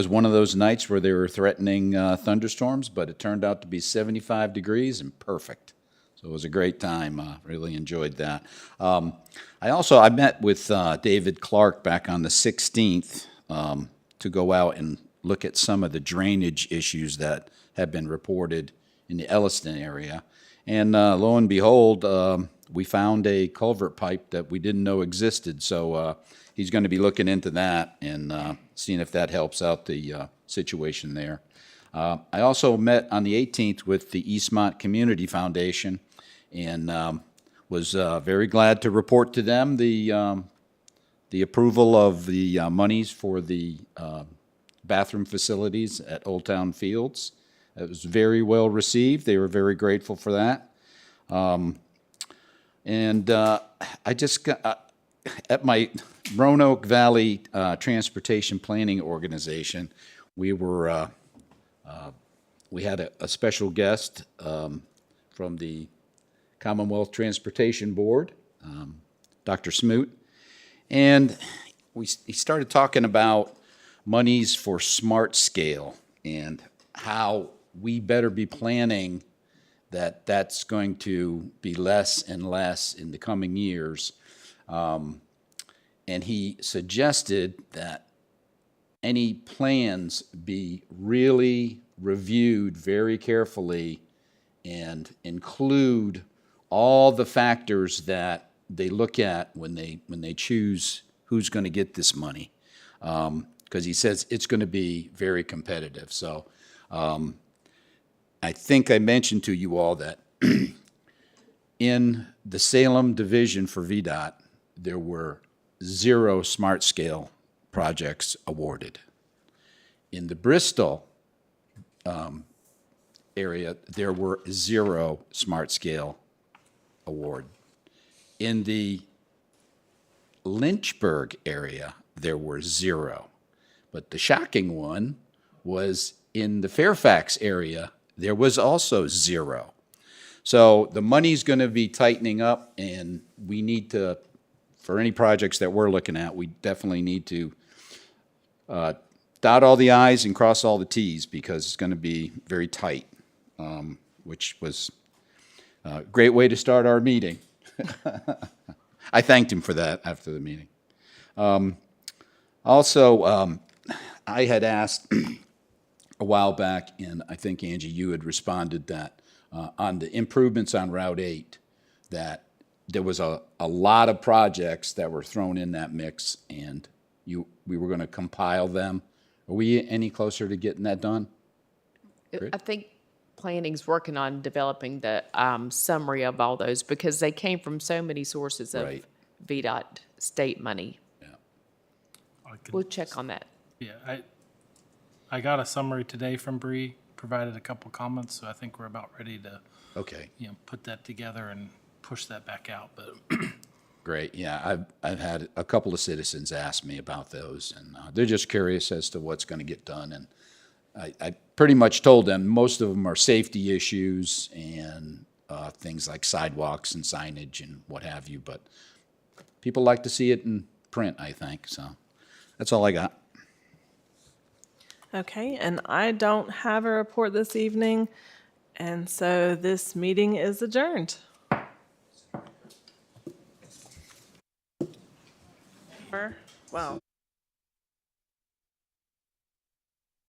Speaker 10: one of those nights where they were threatening thunderstorms, but it turned out to be 75 degrees and perfect. So it was a great time. Really enjoyed that. I met with David Clark back on the 16th to go out and look at some of the drainage issues that have been reported in the Elliston area. And lo and behold, we found a culvert pipe that we didn't know existed. So he's going to be looking into that and seeing if that helps out the situation there. I also met on the 18th with the Eastmont Community Foundation and was very glad to report to them the approval of the monies for the bathroom facilities at Old Town Fields. It was very well received. They were very grateful for that. I just got, at my Roanoke Valley Transportation Planning Organization, we were we had a special guest from the Commonwealth Transportation Board, Dr. Smoot, and he started talking about monies for smart scale and how we better be planning that that's going to be less and less in the coming years. And he suggested that any plans be really reviewed very carefully and include all the factors that they look at when they choose who's going to get this money. Because he says it's going to be very competitive. So I think I mentioned to you all that in the Salem division for VDOT, there were 0 smart scale projects awarded. In the Bristol area, there were 0 smart scale award. In the Lynchburg area, there were 0. But the shocking one was in the Fairfax area, there was also 0. So the money's going to be tightening up, and we need to, for any projects that we're looking at, we definitely need to dot all the I's and cross all the T's, because it's going to be very tight, which was a great way to start our meeting. I thanked him for that after the meeting. Also, I had asked a while back, and I think, Angie, you had responded that on the improvements on Route 8, that there was a lot of projects that were thrown in that mix, and we were going to compile them. Are we any closer to getting that done?
Speaker 5: I think planning's working on developing the summary of all those, because they came from so many sources of
Speaker 10: Right.
Speaker 5: VDOT state money.
Speaker 6: I could-
Speaker 5: We'll check on that.
Speaker 6: Yeah, I got a summary today from Bree, provided a couple comments, so I think we're about ready to,
Speaker 10: Okay,
Speaker 6: put that together and push that back out, but
Speaker 10: great. Yeah, I've had a couple of citizens ask me about those, and they're just curious as to what's going to get done. And I pretty much told them most of them are safety issues and things like sidewalks and signage and what have you. But people like to see it in print, I think. So that's all I got.
Speaker 1: Okay, and I don't have a report this evening, and so this meeting is adjourned. Well.